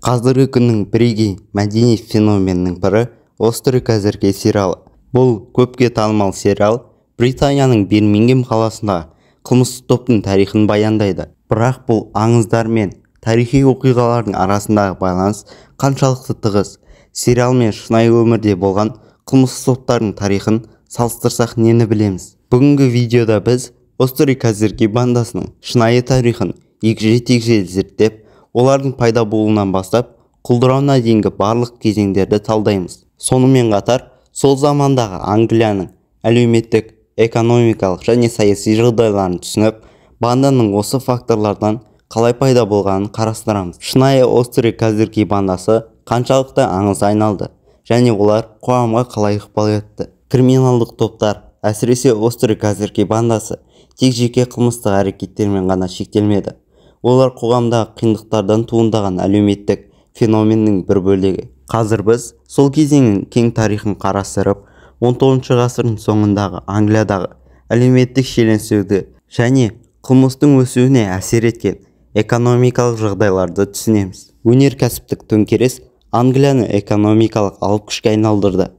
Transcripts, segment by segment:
Қазіргі күннің бірегей мәдени феноменінің бірі «Острый козырьки» сериалы. Бұл көпке танымал сериал Британияның Бирмингем қаласындағы қылмыстық топтың тарихын баяндайды. Бірақ бұл аңыздар мен тарихи оқиғалардың арасындағы байланыс қаншалықты тығыз? Сериал мен шынайы өмірде болған қылмыстық топтардың тарихын салыстырсақ нені білеміз? Бүгінгі видеода біз Острый козырьки бандасының шынайы тарихын егжей-тегжейлі зерттеп, олардың пайда болуынан бастап құлдырауына дейінгі барлық кезеңдерді талдаймыз. Сонымен қатар, сол замандағы Англияның әлеуметтік, экономикалық және саяси жағдайларын түсініп, банданың осы факторлардан қалай пайда болғанын қарастырамыз. Шынайы Острый козырьки бандасы қаншалықты аңыз айналды және олар қоғамға қалай ықпал етті? Криминалдық топтар, әсіресе Острый козырьки бандасы, тек жеке қылмыстық әрекеттермен ғана шектелмеді. Олар қоғамдағы қиындықтардан туындаған әлеуметтік феноменнің бір бөлігі. Қазір біз сол кезеңнің кең тарихын қарастырып, 19 ғасырдың соңындағы Англиядағы әлеуметтік шиеленісуді және қылмыстың өсуіне әсер еткен экономикалық жағдайларды түсінеміз. Өнеркәсіптік төңкеріс Англияны экономикалық алып күшке айналдырды,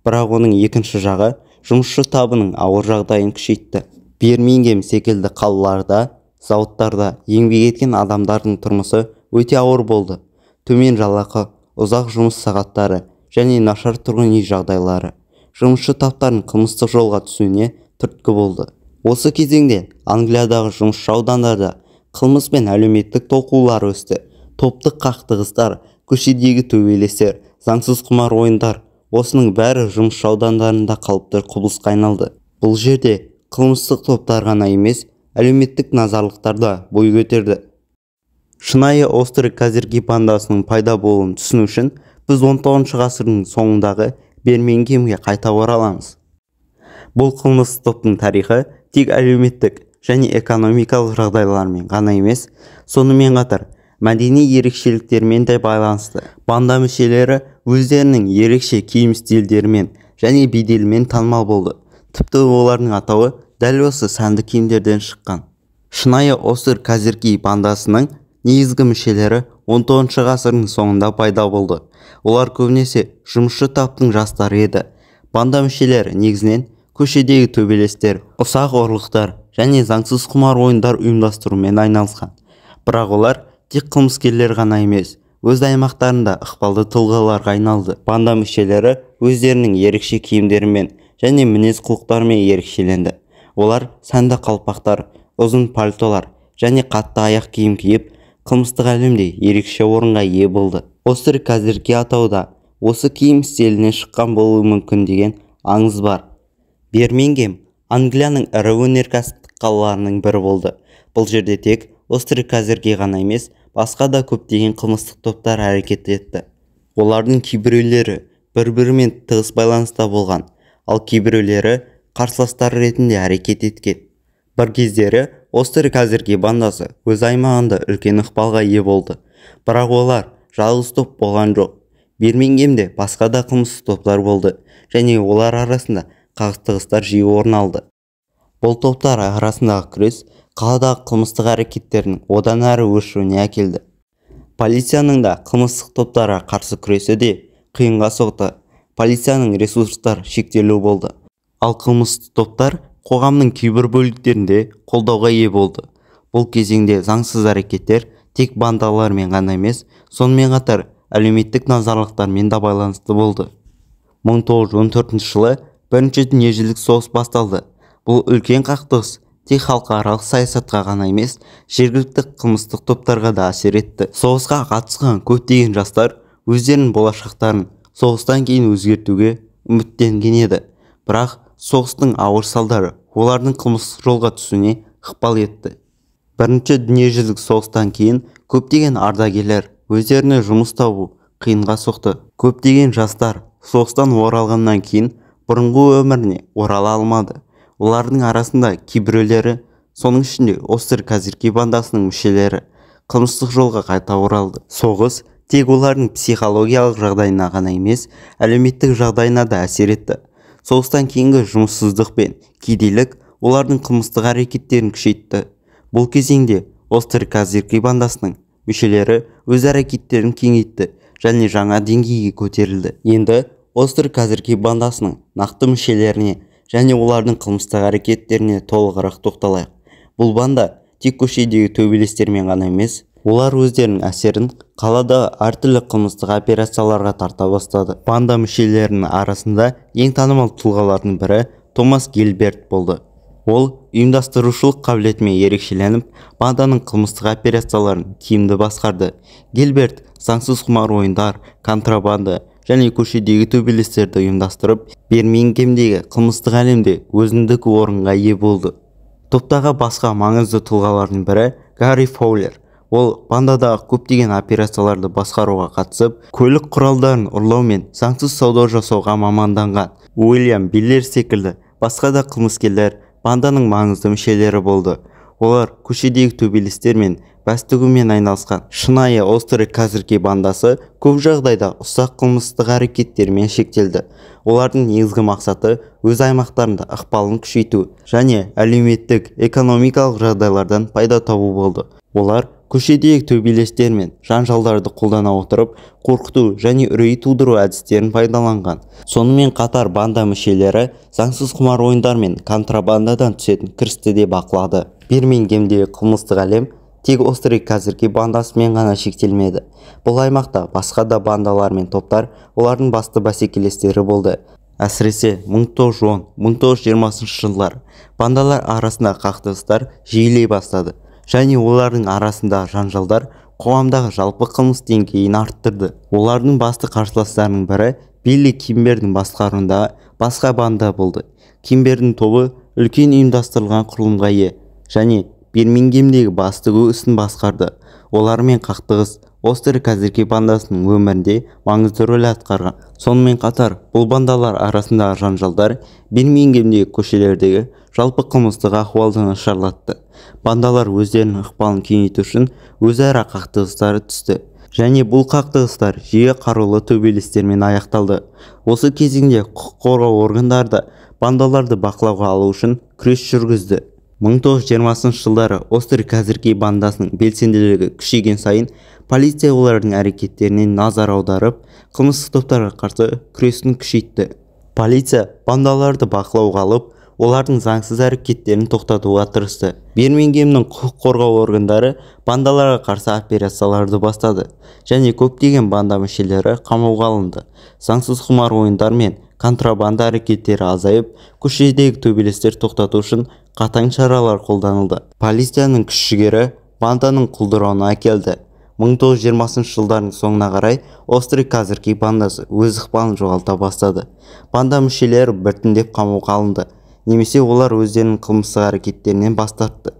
бірақ оның екінші жағы жұмысшы табының ауыр жағдайын күшейтті. Бирмингем секілді қалаларда, зауыттарда еңбек еткен адамдардың тұрмысы өте ауыр болды. Төмен жалақы, ұзақ жұмыс сағаттары және нашар тұрғын үй жағдайлары жұмысшы таптардың қылмыстық жолға түсуіне түрткі болды. Осы кезеңде Англиядағы жұмысшы аудандарда қылмыс пен әлеуметтік толқулар өсті. Топтық қақтығыстар, көшедегі төбелестер, заңсыз құмар ойындар, осының бәрі жұмысшы аудандарында қалыпты құбылысқа айналды. Бұл жерде қылмыстық топтар ғана емес, әлеуметтік назарлықтар да бой көтерді. Шынайы Острый козырьки бандасының пайда болуын түсіну үшін біз 19 ғасырдың соңындағы Бирмингемге қайта ораламыз. Бұл қылмыстық топтың тарихы тек әлеуметтік және экономикалық жағдайлармен ғана емес, сонымен қатар мәдени ерекшеліктермен де байланысты. Банда мүшелері өздерінің ерекше киім стильдерімен және беделімен танымал болды. Тіпті олардың атауы дәл осы сәнді киімдерден шыққан. Шынайы Острый козырьки бандасының негізгі мүшелері 19 ғасырдың соңында пайда болды. Олар көбінесе жұмысшы таптың жастары еді. Банда мүшелері негізінен көшедегі төбелестер, ұсақ ұрлықтар және заңсыз құмар ойындар ұйымдастырумен айналысқан. Бірақ олар тек қылмыскерлер ғана емес, өз аймақтарында ықпалды тұлғаларға айналды. Банда мүшелері өздерінің ерекше киімдерімен және мінез-құлықтарымен ерекшеленді. Олар сәнді қалпақтар, ұзын пальтолар және қатты аяқ киім киіп, қылмыстық әлемде ерекше орынға ие болды. Острый козырьки атауда осы киім стилінен шыққан болуы мүмкін деген аңыз бар. Бирмингем Англияның ірі өнеркәсіптік қалаларының бірі болды. Бұл жерде тек Острый козырьки ғана емес, басқа да көптеген қылмыстық топтар әрекет етті. Олардың кейбіреулері бір-бірімен тығыз байланыста болған, ал кейбіреулері қарсыластар ретінде әрекет еткен. Бір кездері Острый козырьки бандасы өз аймағында үлкен ықпалға ие болды. Бірақ олар жалғыз топ болған жоқ. Бирмингемде басқа да қылмыстық топтар болды және олар арасында қақтығыстар жиі орын алды. Бұл топтар арасындағы күрес қаладағы қылмыстық әрекеттердің одан әрі өршуіне әкелді. Полицияның да қылмыстық топтарға қарсы күресі де қиынға соқты. Полицияның ресурстары шектеулі болды. Ал қылмыстық топтар қоғамның кейбір бөліктерінде қолдауға ие болды. Бұл кезеңде заңсыз әрекеттер тек бандалармен ғана емес, сонымен қатар әлеуметтік назарлықтармен да байланысты болды. 1914 жылы Бірінші дүниежүзілік соғыс басталды. Бұл үлкен қақтығыс тек халықаралық саясатқа ғана емес, жергілікті қылмыстық топтарға да әсер етті. Соғысқа қатысқан көптеген жастар өздерінің болашақтарын соғыстан кейін өзгертуге үміттенген еді. Бірақ соғыстың ауыр салдары олардың қылмыстық жолға түсуіне ықпал етті. Бірінші дүниежүзілік соғыстан кейін көптеген ардагерлер өздеріне жұмыс табу қиынға соқты. Көптеген жастар соғыстан оралғаннан кейін бұрынғы өміріне орала алмады. Олардың арасында кейбіреулері, соның ішінде Острый козырьки бандасының мүшелері, қылмыстық жолға қайта оралды. Соғыс тек олардың психологиялық жағдайына ғана емес, әлеуметтік жағдайына да әсер етті. Соғыстан кейінгі жұмыссыздық пен кедейлік олардың қылмыстық әрекеттерін күшейтті. Бұл кезеңде Острый козырьки бандасының мүшелері өз әрекеттерін кеңейтті және жаңа деңгейге көтерілді. Енді Острый Козырьки бандасының нақты мүшелеріне және олардың қылмыстық әрекеттеріне толығырақ тоқталайық. Бұл банда тек көшедегі төбелестермен ғана емес, олар өздерінің әсерін қаладағы әртүрлі қылмыстық операцияларға тарта бастады. Банда мүшелерінің арасында ең танымал тұлғалардың бірі Томас Гилберт болды. Ол ұйымдастырушылық қабілетімен ерекшеленіп, банданың қылмыстық операцияларын тиімді басқарды. Гилберт заңсыз құмар ойындар, контрабанда және көшедегі төбелестерді ұйымдастырып, Бирмингемдегі қылмыстық әлемде өзіндік орынға ие болды. Топтағы басқа маңызды тұлғалардың бірі Гарри Фоулер. Ол бандадағы көптеген операцияларды басқаруға қатысып, көлік құралдарын ұрлау мен заңсыз сауда жасауға маманданған. Уильям Биллер секілді басқа да қылмыскерлер банданың маңызды мүшелері болды. Олар көшедегі төбелестер мен бәс тігумен айналысқан. Шынайы Острый Козырьки бандасы көп жағдайда ұсақ қылмыстық әрекеттермен шектелді. Олардың негізгі мақсаты өз аймақтарында ықпалын күшейту және әлеуметтік экономикалық жағдайлардан пайда табу болды. Олар көшедегі төбелестер мен жанжалдарды қолдана отырып, қорқыту және үрей тудыру әдістерін пайдаланған. Сонымен қатар банда мүшелері заңсыз құмар ойындар мен контрабандадан түсетін кірісті де бақылады. Бирмингемдегі қылмыстық әлем тек Острый Козырьки бандасымен ғана шектелмеді. Бұл аймақта басқа да бандалар мен топтар олардың басты бәсекелестері болды. Әсіресе 1910-1920 жылдар бандалар арасында қақтығыстар жиілей бастады және олардың арасында жанжалдар қоғамдағы жалпы қылмыс деңгейін арттырды. Олардың басты қарсыластарының бірі Билли Кимбердің басқаруындағы басқа банда болды. Кимбердің тобы үлкен ұйымдастырылған құрылымға ие және Бирмингемдегі бас тігу ісін басқарды. Олармен қақтығыс Острый Козырьки бандасының өмірінде маңызды рөл атқарған. Сонымен қатар, бұл бандалар арасындағы жанжалдар Бирмингемдегі көшелердегі жалпы қылмыстық ахуалды нашарлатты. Бандалар өздерінің ықпалын кеңейту үшін өзара қақтығыстары түсті және бұл қақтығыстар жиі қарулы төбелестермен аяқталды. Осы кезеңде құқық қорғау органдары бандаларды бақылауға алу үшін күрес жүргізді. 1920 жылдары Острый Козырьки бандасының белсенділігі күшейген сайын полиция олардың әрекеттеріне назар аударып, қылмыстық топтарға қарсы күресін күшейтті. Полиция бандаларды бақылауға алып, олардың заңсыз әрекеттерін тоқтатуға тырысты. Бирмингемнің құқық қорғау органдары бандаларға қарсы операцияларды бастады және көптеген банда мүшелері қамауға алынды. Заңсыз құмар ойындар мен контрабанда әрекеттері азайып, көшедегі төбелестер тоқтату үшін қатаң шаралар қолданылды. Полицияның күш-жігері банданың құлдырауына әкелді. 1920 жылдардың соңына қарай Острый Козырьки бандасы өз ықпалын жоғалта бастады. Банда мүшелері біртіндеп қамауға алынды, немесе олар өздерінің қылмыстық әрекеттерінен бас тартты.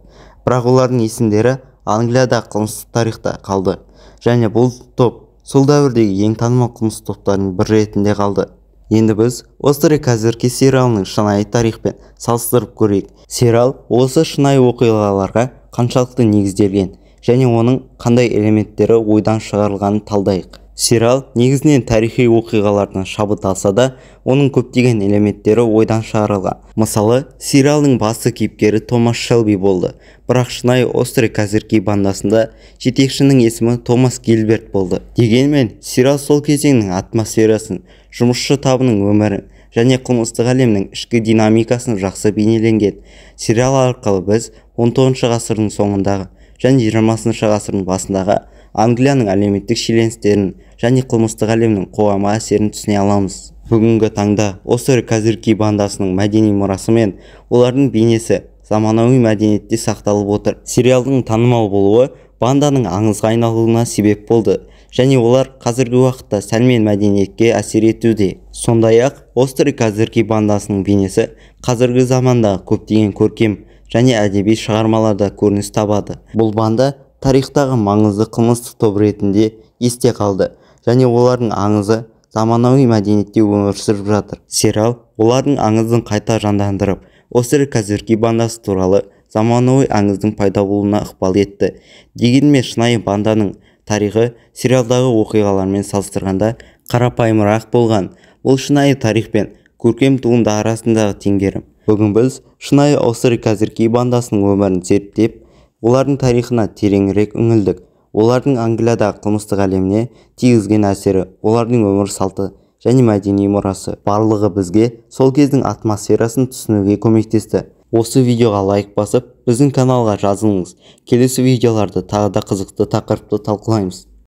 Бірақ олардың есімдері Англияда қылмыстық тарихта қалды және бұл топ сол дәуірдегі ең танымал қылмыс топтарының бірі ретінде қалды. Енді біз Острый Козырьки сериалының шынайы тарихпен салыстырып көрейік. Сериал осы шынайы оқиғаларға қаншалықты негізделген және оның қандай элементтері ойдан шығарылғанын талдайық. Сериал негізінен тарихи оқиғалардан шабыт алса да, оның көптеген элементтері ойдан шығарылған. Мысалы, сериалдың басты кейіпкері Томас Шелби болды, бірақ шынайы Острый Козырьки бандасында жетекшінің есімі Томас Гилберт болды. Дегенмен, сериал сол кезеңнің атмосферасын, жұмысшы табының өмірін және қылмыстық әлемнің ішкі динамикасын жақсы бейнеленген. Сериал арқылы біз 19 ғасырдың соңындағы және 20 ғасырдың басындағы Англияның әлеуметтік шиеленістерін және қылмыстық әлемнің қоғамға әсерін түсіне аламыз. Бүгінгі таңда Острый Козырьки бандасының мәдени мұрасы мен олардың бейнесі заманауи мәдениетте сақталып отыр. Сериалдың танымал болуы банданың аңызға айналуына себеп болды және олар қазіргі уақытта сәлмен мәдениетке әсер етуде. Сондай-ақ Острый Козырьки бандасының бейнесі қазіргі замандағы көптеген көркем және әдеби шығармаларда көрініс табады. Бұл банда тарихтағы маңызды қылмыстық топ ретінде есте қалды және олардың аңызы заманауи мәдениетте өмір сүріп жатыр. Сериал олардың аңызын қайта жандандырып, Острый Козырьки бандасы туралы заманауи аңыздың пайда болуына ықпал етті. Дегенмен шынайы банданың тарихы сериалдағы оқиғалармен салыстырғанда қарапайымырақ болған. Бұл шынайы тарих пен көркем туынды арасындағы теңгерім. Бүгін біз шынайы Острый Козырьки бандасының өмірін зерттеп, олардың тарихына тереңірек үңілдік. олардың Англиядағы қылмыстық әлеміне тигізген әсері, олардың өмір салты және мәдени мұрасы барлығы бізге сол кездің атмосферасын түсінуге көмектесті. Осы видеоға лайк басып, біздің каналға жазылыңыз. Келесі видеоларда тағы да қызықты тақырыпты талқылаймыз.